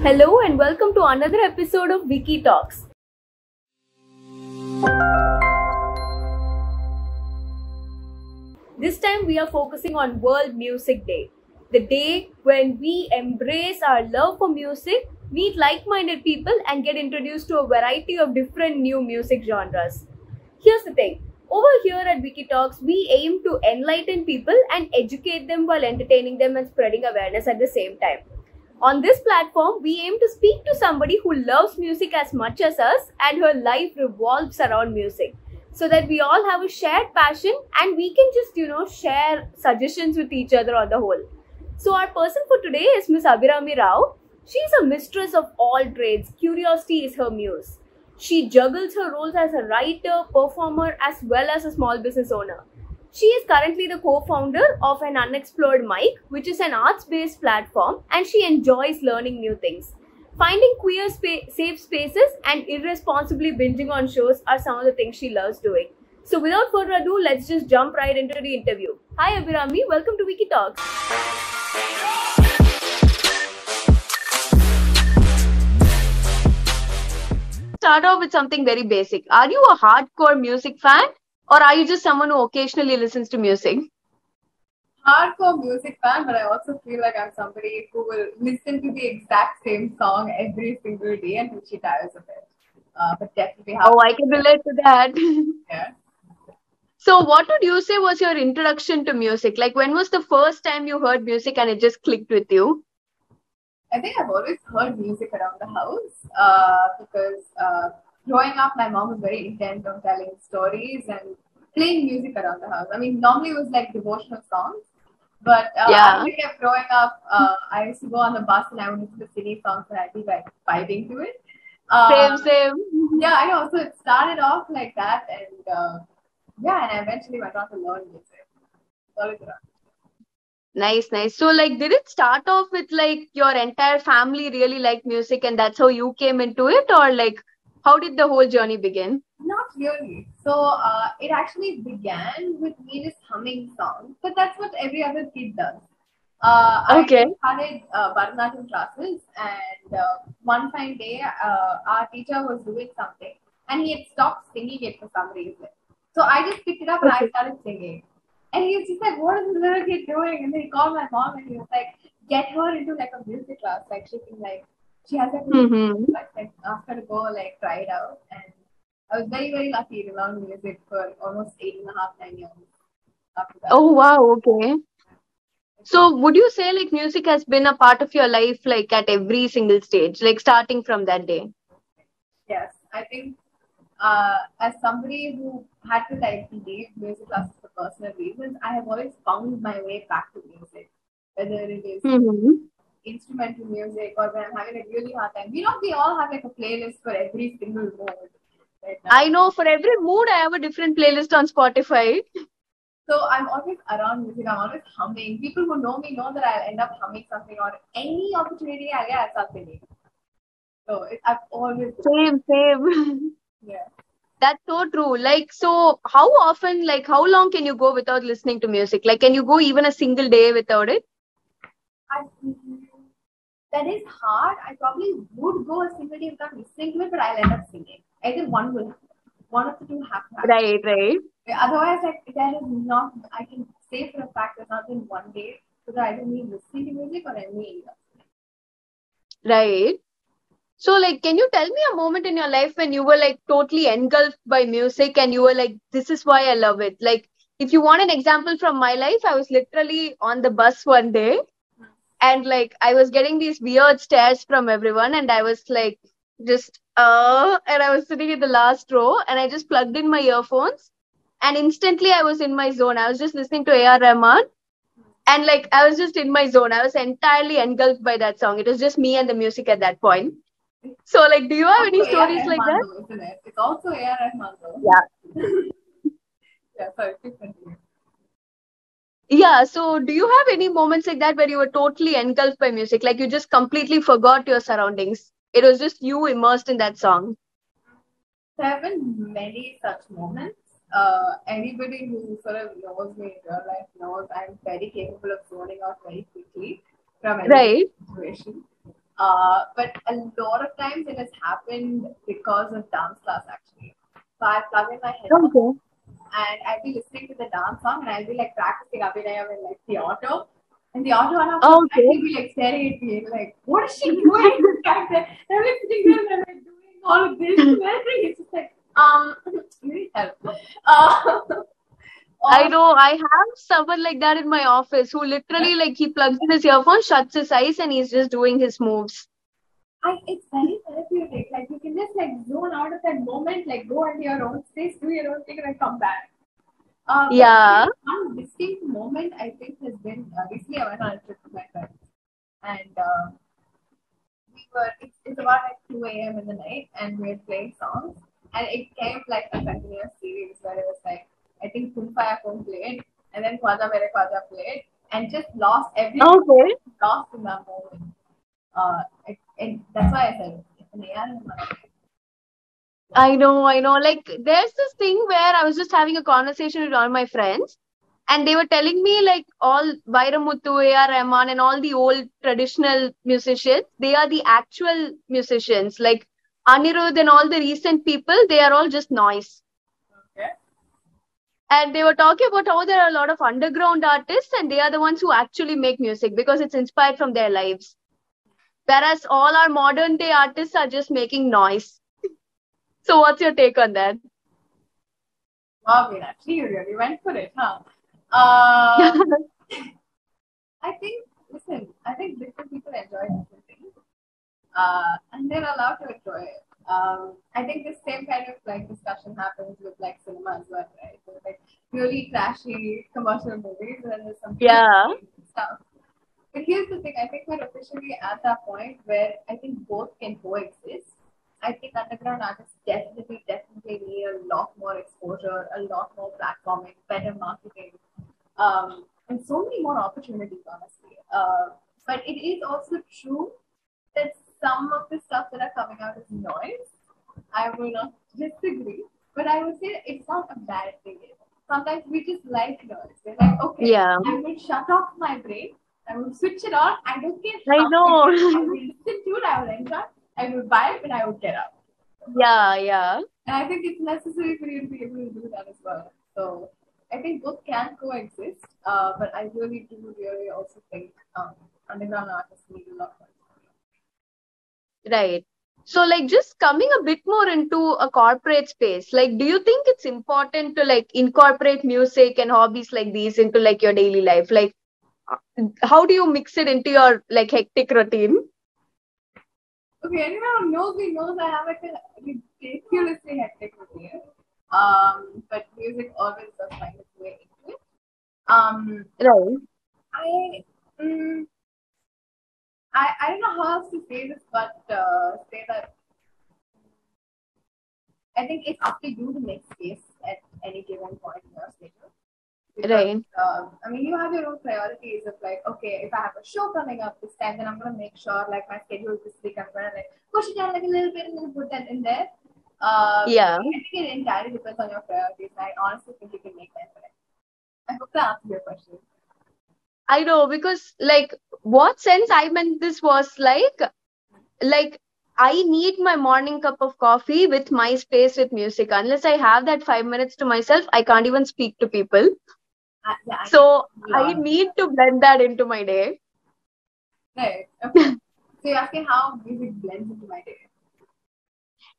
Hello and welcome to another episode of Wiki Talks. This time we are focusing on World Music Day, the day when we embrace our love for music, meet like-minded people and get introduced to a variety of different new music genres. Here's the thing. Over here at Wiki Talks, we aim to enlighten people and educate them while entertaining them and spreading awareness at the same time. On this platform, we aim to speak to somebody who loves music as much as us and her life revolves around music so that we all have a shared passion and we can just, share suggestions with each other on the whole. So our person for today is Miss Abhirami Rao. She's a mistress of all trades. Curiosity is her muse. She juggles her roles as a writer, performer, as well as a small business owner. She is currently the co-founder of an Unexplored Mic, which is an arts-based platform, and she enjoys learning new things. Finding queer safe spaces and irresponsibly binging on shows are some of the things she loves doing. So without further ado, let's just jump right into the interview. Hi Abhirami, welcome to Wiki Talks. Start off with something very basic. Are you a hardcore music fan or are you just someone who occasionally listens to music? Hardcore music fan, but I also feel like I'm somebody who will listen to the exact same song every single day until she tires of it. But definitely Oh, I can relate to that. Yeah. So what would you say was your introduction to music? Like when was the first time you heard music and it just clicked with you? I think I've always heard music around the house because growing up, my mom was very intent on telling stories and playing music around the house. I mean, normally it was like devotional songs, but as I kept growing up, I used to go on the bus and I would listen to silly songs and I'd be like vibing to it. Same. Yeah, I know. So it started off like that, and and I eventually went on to learn music. Always around. Nice. So like, did it start off with like your entire family really liked music and that's how you came into it? Or like, how did the whole journey begin? Not really. So it actually began with me just humming songs, but that's what every other kid does. I started Bharatanatyam classes, and one fine day, our teacher was doing something, and he had stopped singing it for some reason. So I just picked it up and I started singing. And he was just like, "What is this little kid doing?" And then he called my mom and he was like, "Get her into like a music class. Like she has like ask her to go like try it out." And I was very, very lucky to learn music for almost 8.5, 9 years after that. Oh, wow. Okay. So would you say like music has been a part of your life like at every single stage, like starting from that day? Yes, I think as somebody who had to like leave music classes for personal reasons, I have always found my way back to music, whether it is instrumental music or when I'm having a really hard time. We all have like a playlist for every single mood. Right now. I know for every mood I have a different playlist on Spotify. So I'm always around music. I'm always humming. People who know me know that I'll end up humming something or any opportunity I get, I'll start singing. So I've always Same. Yeah. That's so true. Like, so how often, like, how long can you go without listening to music? Like, can you go even a single day without it? That is hard. I probably would go a single day without listening to it, but I'll end up singing. Either one will happen. One of the two have to happen. Right. Otherwise, like, there is not, I can say for a fact there's not been one day whether I don't need listening to music or I need Right. So, like, can you tell me a moment in your life when you were like totally engulfed by music and you were like, this is why I love it? Like, if you want an example from my life, I was literally on the bus one day and like I was getting these weird stares from everyone and I was like, and I was sitting in the last row and I just plugged in my earphones and instantly I was in my zone. I was just listening to A.R. Rahman and like I was just in my zone. I was entirely engulfed by that song. It was just me and the music at that point. So, like, do you have any stories like that? Though, isn't it? It's also A.R. Rahman though. Yeah, sorry, please continue. Yeah, so do you have any moments like that where you were totally engulfed by music? Like you just completely forgot your surroundings. It was just you immersed in that song. There have been many such moments. Anybody who sort of knows me in real life knows I'm very capable of zoning out very quickly from any situation. But a lot of times it has happened because of dance class actually. So I plug in my headphones and I'll be listening to the dance song and I'll be like practicing Abhinayam in like the auto. And the auto one will be like staring at me like, what is she doing? And I'm like sitting there and I'm like doing all of this and everything. It's just like, you need help. I know, I have someone like that in my office who literally like he plugs in his earphone, shuts his eyes, and he's just doing his moves. It's very therapeutic. Like you can just like zone out of that moment, like go into your own space, do your own thing, and then come back. One distinct moment I think has been recently I went on a trip with my friends, and it's about like 2 a.m. in the night, and we were playing songs, and it came like a continuous series where it was like I think Kun Faya Kun played, and then Khwaja Mere Khwaja played, and just lost everything. Lost in that moment. And that's why I said it's an AI in my life. I know. Like, there's this thing where I was just having a conversation with all my friends, and they were telling me, like, all Vairamuthu, A.R. Rahman, and all the old traditional musicians, they are the actual musicians. Like, Anirudh and all the recent people, they are all just noise. Okay. And they were talking about how there are a lot of underground artists, and they are the ones who actually make music because it's inspired from their lives. Whereas all our modern day artists are just making noise. So what's your take on that? Wow, actually you really went for it, huh? I think different people enjoy different things. And they're allowed to enjoy it. I think the same kind of like discussion happens with like cinema as well, right? So, like really trashy commercial movies, and then there's some stuff. But here's the thing: I think we're officially at that point where I think both can coexist. I think underground artists definitely need a lot more exposure, a lot more platforming, better marketing, and so many more opportunities, honestly. But it is also true that some of the stuff that are coming out is noise. I will not disagree, but I would say it's not a bad thing. Sometimes we just like noise. We're like, okay, I will shut off my brain. I will switch it on. I don't care how I will listen to it. I will enjoy. I will vibe and I will get up. Yeah. And I think it's necessary for you to be able to do that as well. So I think both can coexist, but I really also think underground artists need a lot more. Right. So, like, just coming a bit more into a corporate space, like, do you think it's important to like incorporate music and hobbies like these into like your daily life? Like, how do you mix it into your like hectic routine? Okay, anyone who knows me knows I have like a ridiculously hectic routine. But music always does find its way into it. I don't know how else to say this, but say that I think it's up to you to make space at any given point in your schedule. Because, I mean, you have your own priorities of like, okay, if I have a show coming up this time, then I'm going to make sure like my schedule this week, I'm going to like push it down like a little bit and then put that in there. I think it entirely depends on your priorities. I honestly think you can make time for it. I hope that answers your question. I know, because like what sense I meant this was like I need my morning cup of coffee with my space with music. Unless I have that 5 minutes to myself, I can't even speak to people. I need to blend that into my day. Right. Okay. So you're asking how music blends into my day?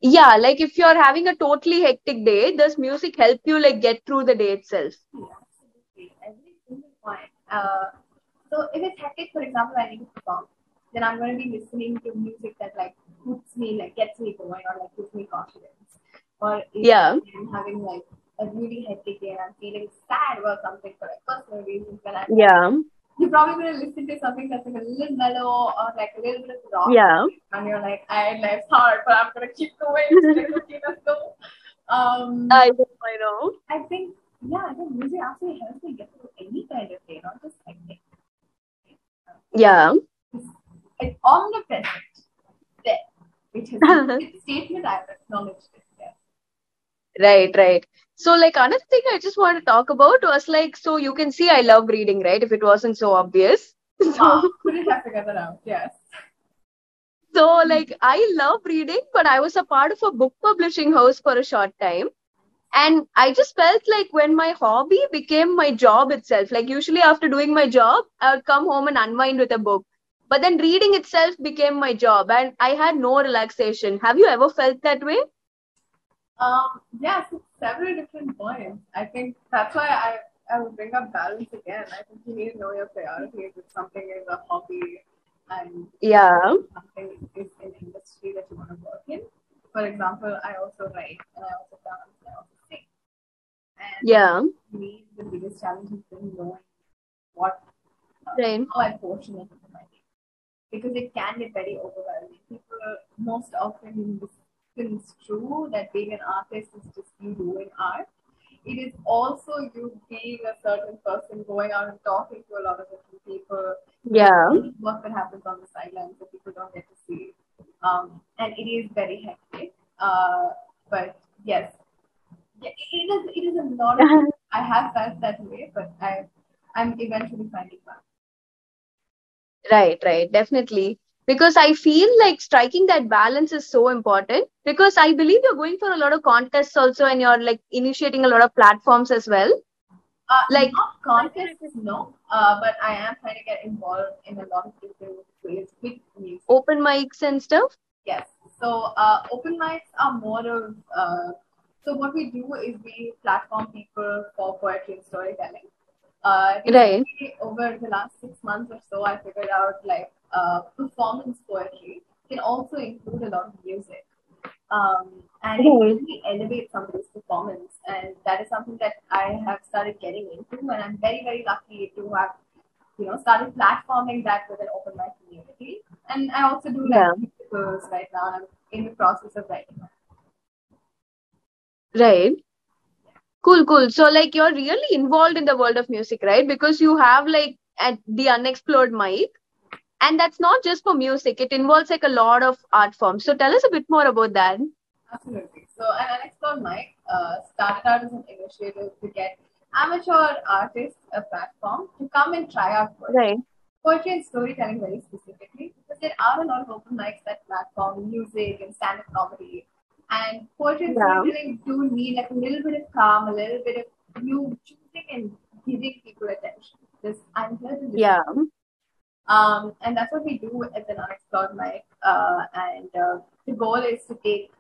Yeah, like if you're having a totally hectic day, does music help you like get through the day itself? Yeah, absolutely. Every single point. So if it's hectic, for example, I need to perform, then I'm going to be listening to music that like puts me, like gets me going or like gives me confidence. Or if I'm having like a really hectic day and I'm feeling sad about something for like personal reasons, then you're probably going to listen to something that's like a little mellow or like a little bit of rock. And you're like, life's hard, but I'm going to keep going. Let's go. I know. I think music actually helps me get through any kind of day, not just hectic. It's omnipresent there, which is a statement I've acknowledged it. Right. So, like, another thing I just want to talk about was like, so you can see I love reading, right? If it wasn't so obvious. Couldn't have figured that out, yes. So like I love reading, but I was a part of a book publishing house for a short time. And I just felt like when my hobby became my job itself, like usually after doing my job, I would come home and unwind with a book. But then reading itself became my job and I had no relaxation. Have you ever felt that way? Yes, several different points. I think that's why I would bring up balance again. I think you need to know your priorities. If something is a hobby and something is an industry that you want to work in. For example, I also write and I also dance and I also sing. And for me, the biggest challenge has been knowing what how I portion it into my day. Because it can get very overwhelming. People most often misconstrue that being an artist is just you doing art. It is also you being a certain person, going out and talking to a lot of different people. Work that happens on the sidelines that people don't get to see. And it is very hectic. But yes, it is a lot of I have felt that way, but I'm eventually finding that. Right, definitely. Because I feel like striking that balance is so important because I believe you're going for a lot of contests also and you're like initiating a lot of platforms as well. Like not contests, no. But I am trying to get involved in a lot of different ways with music. Open mics and stuff? Yes. So open mics are more of so what we do is we platform people for poetry and storytelling. Over the last 6 months or so, I figured out like performance poetry can also include a lot of music. And it really elevates somebody's performance. And that is something that I have started getting into. And I'm very, very lucky to have, started platforming that with an open mic community. And I also do musicals right now. I'm in the process of writing them. Right. Cool. So like you're really involved in the world of music, right? Because you have like at the unexplored mic. And that's not just for music. It involves like a lot of art forms. So tell us a bit more about that. Absolutely. So an unexplored mic started out as an initiative to get amateur artists a platform to come and try out poetry and storytelling very specifically, because there are a lot of open mics that platform music and stand-up comedy. And poetry and storytelling do need like a little bit of calm, a little bit of you choosing and giving people attention. Because I'm here to listen. And that's what we do at the Unexplored mic. And the goal is to take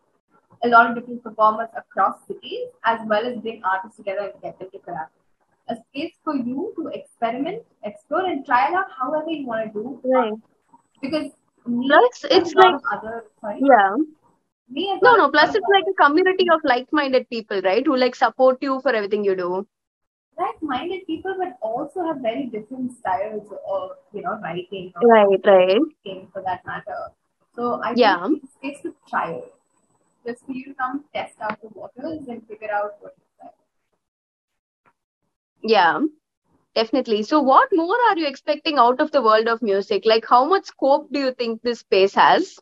a lot of different performers across cities, as well as bring artists together and get them to collaborate. A space for you to experiment, explore, and try it out however you want to do. Because it's like plus it's like a community of like-minded people, right? Who like support you for everything you do. Like-minded people, but also have very different styles of writing. Writing for that matter. So I think it's a space to try it. Just for you to come test out the waters and figure out what you like. Yeah, definitely. So what more are you expecting out of the world of music? Like how much scope do you think this space has?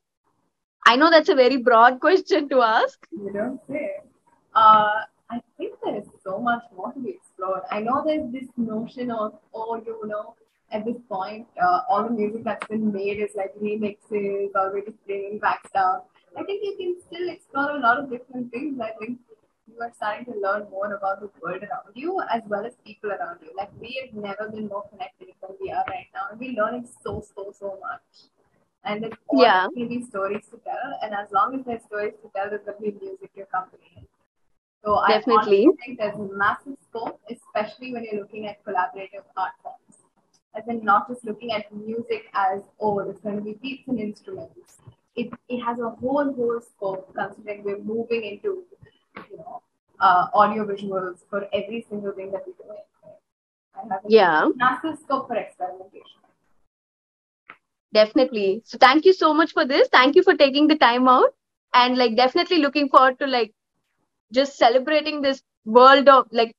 I know that's a very broad question to ask. You don't say. I think there is so much more to be explored. I know there's this notion of, at this point, all the music that's been made is like remixes or we're just bringing back stuff. I think you can still explore a lot of different things. I think you are starting to learn more about the world around you as well as people around you. Like we have never been more connected than we are right now. And we're learning so much. And there's always going to be stories to tell. And as long as there's stories to tell, there's going to be music to accompany it. So I honestly think there's massive scope, especially when you're looking at collaborative art forms. As in not just looking at music as, there's going to be beats and instruments. It has a whole scope, considering we're moving into, audio visuals for every single thing that we're doing. I have a massive scope for experimentation. Definitely. So thank you so much for this. Thank you for taking the time out and like definitely looking forward to like just celebrating this world of like,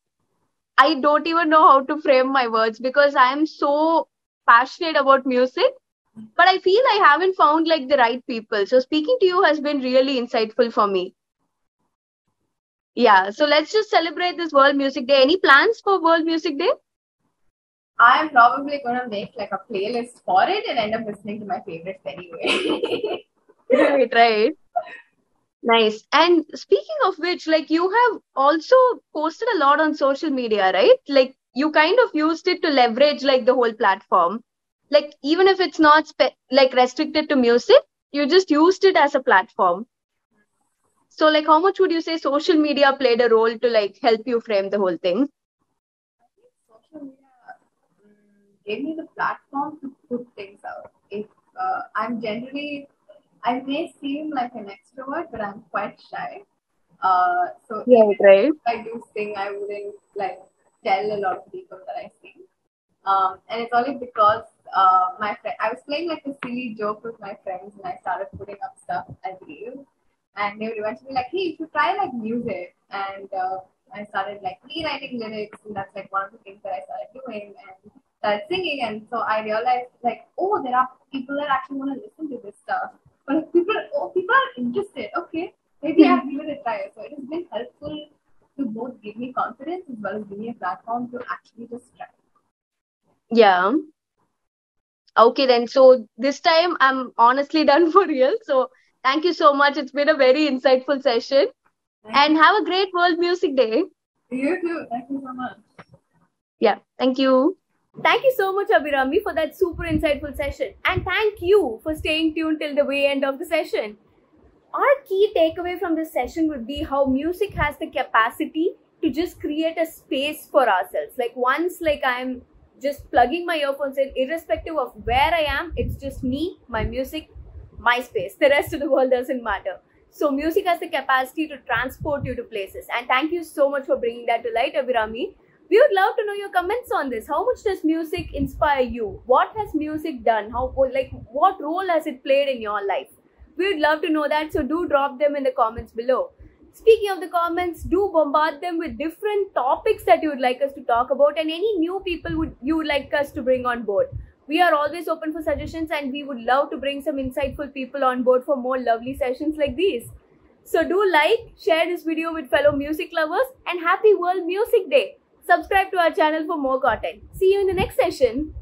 I don't even know how to frame my words because I am so passionate about music, but I feel I haven't found like the right people. So speaking to you has been really insightful for me. Yeah. So let's just celebrate this World Music Day. Any plans for World Music Day? I'm probably going to make like a playlist for it and end up listening to my favorites anyway. Right. Nice. And speaking of which, like you have also posted a lot on social media, right? Like you kind of used it to leverage like the whole platform. Like even if it's not like restricted to music, you just used it as a platform. So like how much would you say social media played a role to like help you frame the whole thing? I think social media gave me the platform to put things out. If I'm generally, I may seem like an extrovert, but I'm quite shy. So Yeah, even right. if I do sing, I wouldn't like tell a lot of people that I sing. And it's only because my friend, I was playing like a silly joke with my friends, and I started putting up stuff as reels, and they would eventually be like, "Hey, you should try like music." And I started like rewriting lyrics, and that's like one of the things that I started doing, and started singing. And so I realized like, oh, there are people that actually want to listen to this stuff. But people are interested. Okay, maybe I'll give it a try. So it has been helpful to both give me confidence as well as give me a platform to actually just try. Yeah. Okay, then. So this time I'm honestly done for real. So thank you so much. It's been a very insightful session. And have a great World Music Day. You too. Thank you so much. Yeah. Thank you. Thank you so much, Abhirami, for that super insightful session. And thank you for staying tuned till the way end of the session. Our key takeaway from this session would be how music has the capacity to just create a space for ourselves. Like once I'm just plugging my earphones in, irrespective of where I am, it's just me, my music, my space. The rest of the world doesn't matter. So music has the capacity to transport you to places. And thank you so much for bringing that to light, Abhirami. We would love to know your comments on this. How much does music inspire you? What has music done? What role has it played in your life? We would love to know that, so do drop them in the comments below. Speaking of the comments, do bombard them with different topics that you would like us to talk about and any new people you would like us to bring on board. We are always open for suggestions, and we would love to bring some insightful people on board for more lovely sessions like these. So do like, share this video with fellow music lovers, and happy World Music Day. Subscribe to our channel for more content. See you in the next session.